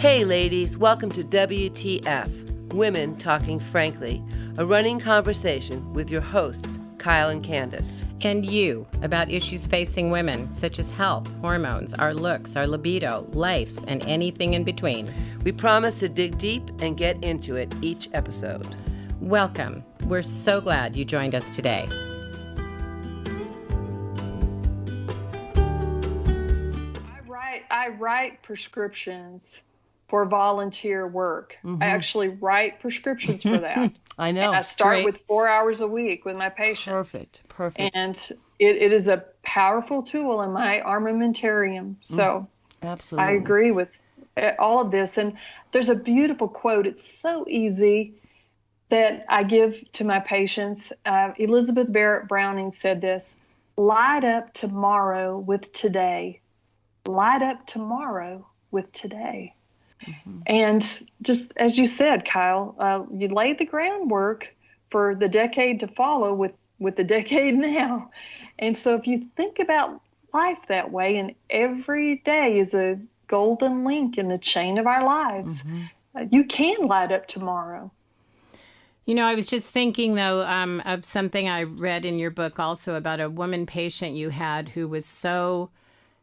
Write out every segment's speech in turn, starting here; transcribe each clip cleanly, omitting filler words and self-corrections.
Hey ladies, welcome to WTF, Women Talking Frankly, a running conversation with your hosts, Kyle and Candace. And you, about issues facing women, such as health, hormones, our looks, our libido, life, and anything in between. We promise to dig deep and get into it each episode. Welcome. We're so glad you joined us today. I write prescriptions for volunteer work. I actually write prescriptions for that. I know. And I start Great. with 4 hours a week with my patients. Perfect. And it is a powerful tool in my armamentarium. So Absolutely. I agree with all of this. And there's a beautiful quote. It's so easy that I give to my patients. Elizabeth Barrett Browning said this: light up tomorrow with today. Light up tomorrow with today. And just as you said, Kyle, you laid the groundwork for the decade to follow with the decade now. And so if you think about life that way, and every day is a golden link in the chain of our lives, you can light up tomorrow. You know, I was just thinking, though, of something I read in your book also about a woman patient you had who was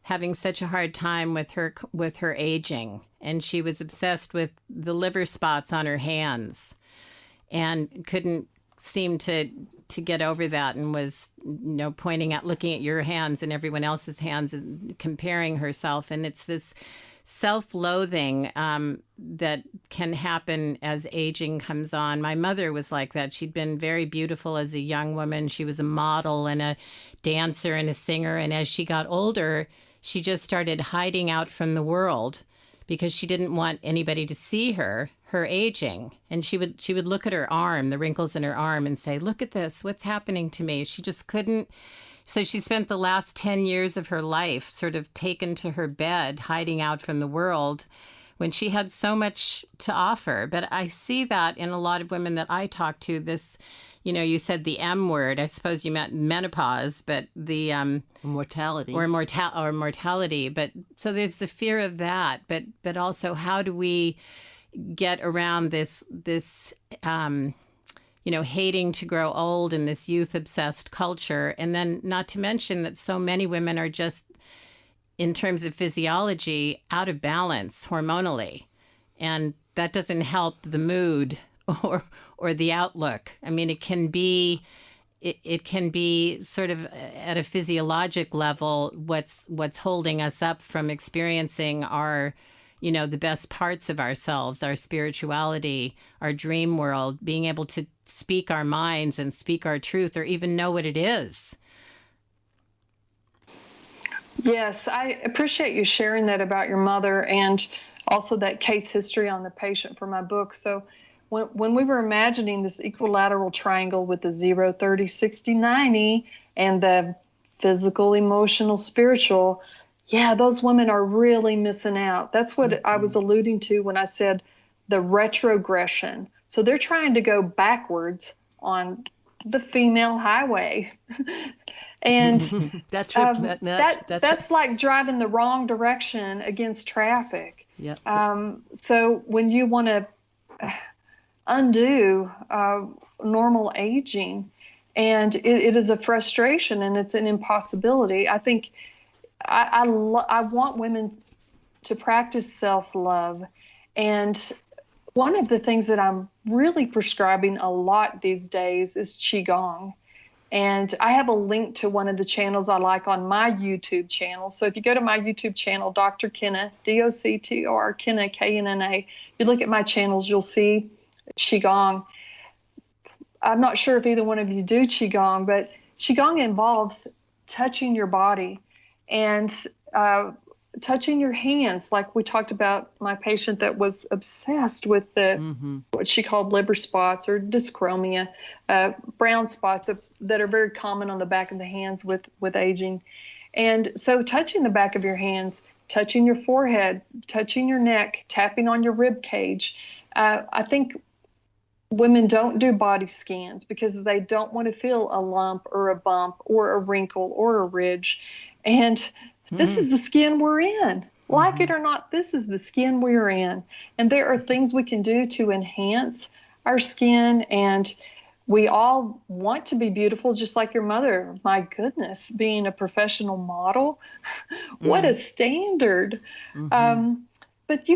having such a hard time with her aging, and she was obsessed with the liver spots on her hands and couldn't seem to get over that, and was, pointing out, looking at your hands and everyone else's hands and comparing herself. And it's this self-loathing that can happen as aging comes on. My mother was like that. She'd been very beautiful as a young woman. She was a model and a dancer and a singer. And as she got older, she just started hiding out from the world because she didn't want anybody to see her aging. And she would look at her arm, the wrinkles in her arm, and say, "Look at this, what's happening to me?" She just couldn't. So she spent the last 10 years of her life sort of taken to her bed, hiding out from the world, when she had so much to offer. But I see that in a lot of women that I talk to, this, you said the M word. I suppose you meant menopause, but the Mortality. Or mortality. But so there's the fear of that. But also, how do we get around this hating to grow old in this youth-obsessed culture? And then not to mention that so many women are just, in terms of physiology, out of balance hormonally. And that doesn't help the mood or the outlook. I mean, it can be sort of at a physiologic level what's holding us up from experiencing our, the best parts of ourselves, our spirituality, our dream world, being able to speak our minds and speak our truth, or even know what it is. Yes, I appreciate you sharing that about your mother, and also that case history on the patient for my book. So when we were imagining this equilateral triangle with the 0, 30, 60, 90, and the physical, emotional, spiritual, yeah, those women are really missing out. That's what I was alluding to when I said the retrogression. So they're trying to go backwards on the female highway. And that's like driving the wrong direction against traffic. Yep. So when you want to undo normal aging, and it is a frustration and it's an impossibility. I think I want women to practice self-love. And one of the things that I'm really prescribing a lot these days is Qigong. And I have a link to one of the channels I like on my YouTube channel. So if you go to my YouTube channel, Dr. Kenna, DOCTOR, Kenna, KNNA, you look at my channels, you'll see Qigong. I'm not sure if either one of you do Qigong, but Qigong involves touching your body and touching your hands, like we talked about my patient that was obsessed with what she called liver spots or dyschromia, brown spots that are very common on the back of the hands with aging. And so touching the back of your hands, touching your forehead, touching your neck, tapping on your rib cage. I think women don't do body scans because they don't want to feel a lump or a bump or a wrinkle or a ridge. And this is the skin we're in. Like it or not, this is the skin we are in. And there are things we can do to enhance our skin. And we all want to be beautiful, just like your mother. My goodness, being a professional model, what a standard. But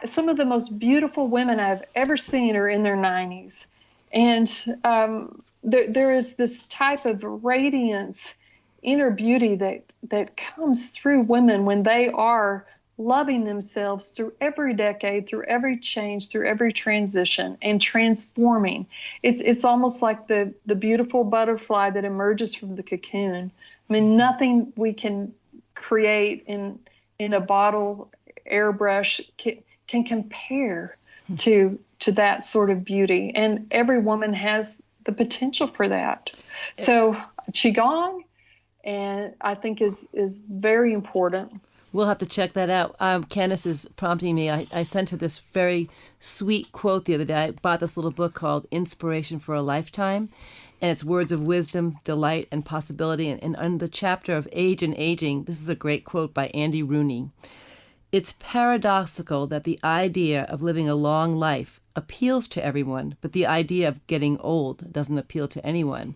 some of the most beautiful women I've ever seen are in their 90s. And there is this type of radiance, inner beauty that comes through women when they are loving themselves through every decade, through every change, through every transition, and transforming. It's almost like the beautiful butterfly that emerges from the cocoon. I mean, nothing we can create in a bottle airbrush can compare to that sort of beauty. And every woman has the potential for that. So Qigong, and I think is very important. We'll have to check that out. Candace is prompting me. I sent her this very sweet quote the other day. I bought this little book called Inspiration for a Lifetime, and it's words of wisdom, delight, and possibility. And on the chapter of age and aging, this is a great quote by Andy Rooney. It's paradoxical that the idea of living a long life appeals to everyone, but the idea of getting old doesn't appeal to anyone.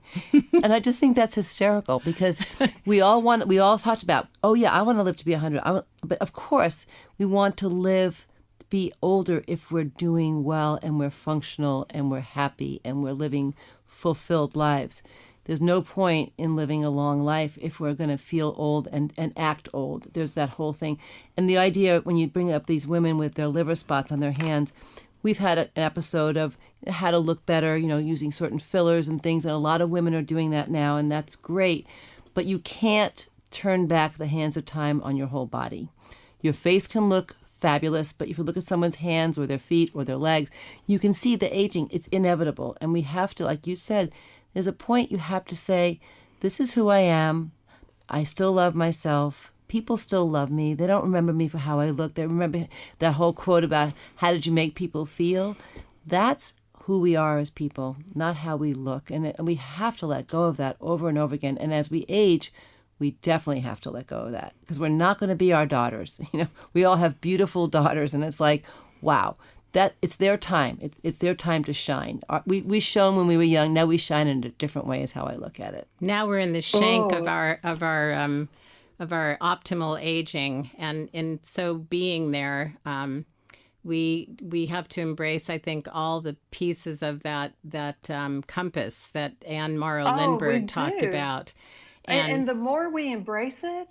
And I just think that's hysterical, because we all talked about, oh yeah, I want to live to be 100. But of course, we want to live, be older if we're doing well and we're functional and we're happy and we're living fulfilled lives. There's no point in living a long life if we're going to feel old and act old. There's that whole thing. And the idea, when you bring up these women with their liver spots on their hands, we've had an episode of how to look better, using certain fillers and things. And a lot of women are doing that now, and that's great. But you can't turn back the hands of time on your whole body. Your face can look fabulous, but if you look at someone's hands or their feet or their legs, you can see the aging. It's inevitable. And we have to, like you said, there's a point you have to say, this is who I am. I still love myself. People still love me. They don't remember me for how I look. They remember that whole quote about how did you make people feel? That's who we are as people, not how we look. And we have to let go of that over and over again. And as we age, we definitely have to let go of that, because we're not going to be our daughters. We all have beautiful daughters, and it's like, wow. That it's their time. It's their time to shine. We shone when we were young. Now we shine in a different way, is how I look at it. Now we're in the shank of our optimal aging, and so being there, we have to embrace, I think, all the pieces of that compass that Anne Morrow Lindbergh talked about. And the more we embrace it,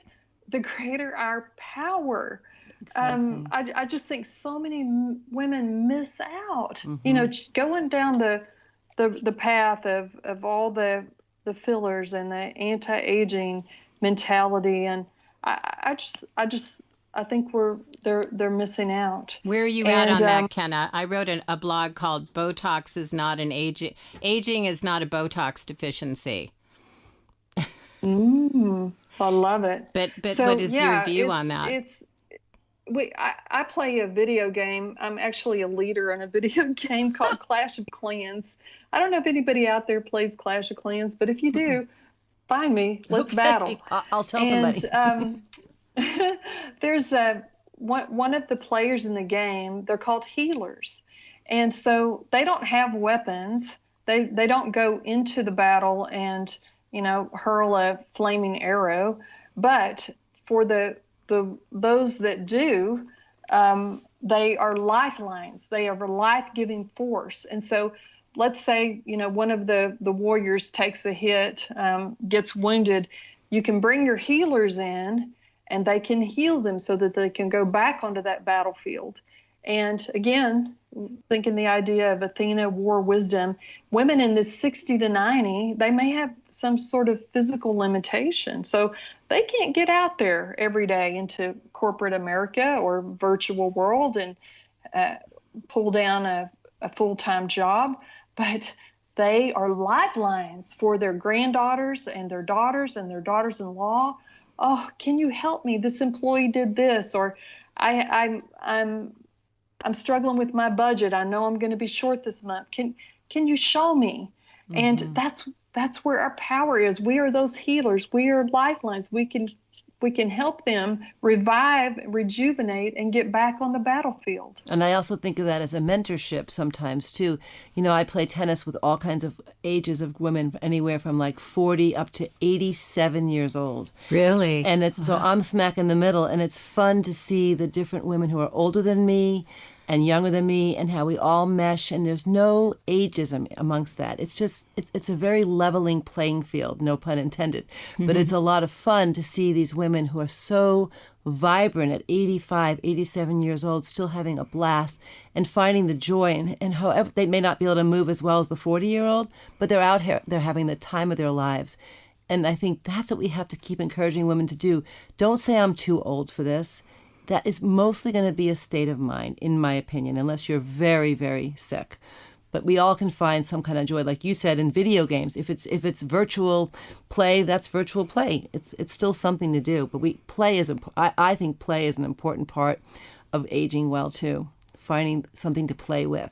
the greater our power. Exactly. I just think so many women miss out, going down the path of all the fillers and the anti-aging mentality. And I think they're missing out. Where are you at on that, Kenna? I wrote a blog called Botox is not an aging is not a Botox deficiency. I love it. But what is your view on that? I play a video game. I'm actually a leader in a video game called Clash of Clans. I don't know if anybody out there plays Clash of Clans, but if you do, find me. Let's battle. I'll tell somebody. There's one of the players in the game. They're called healers, and so they don't have weapons. They don't go into the battle and hurl a flaming arrow, but for those that do, they are lifelines. They are a life-giving force. And so let's say, one of the warriors takes a hit, gets wounded. You can bring your healers in, and they can heal them so that they can go back onto that battlefield. And again, thinking the idea of Athena war wisdom, women in this 60 to 90, they may have some sort of physical limitation. So they can't get out there every day into corporate America or virtual world and pull down a full-time job, but they are lifelines for their granddaughters and their daughters and their daughters-in-law. Oh, can you help me? This employee did this, or I'm struggling with my budget. I know I'm going to be short this month. Can you show me? And that's where our power is. We are those healers. We are lifelines. We can help them revive, rejuvenate, and get back on the battlefield. And I also think of that as a mentorship sometimes too. You know, I play tennis with all kinds of ages of women, anywhere from like 40 up to 87 years old. Really? And it's so I'm smack in the middle, and it's fun to see the different women who are older than me and younger than me, and how we all mesh, and there's no ageism amongst that. It's just it's a very leveling playing field, no pun intended. But it's a lot of fun to see these women who are so vibrant at 85, 87 years old, still having a blast and finding the joy. And however, they may not be able to move as well as the 40-year-old, but they're out here, they're having the time of their lives. And I think that's what we have to keep encouraging women to do. Don't say I'm too old for this. That is mostly going to be a state of mind, in my opinion, unless you're very, very sick. But we all can find some kind of joy, like you said, in video games. If it's virtual play, that's virtual play. It's still something to do. But I think play is an important part of aging well too. Finding something to play with.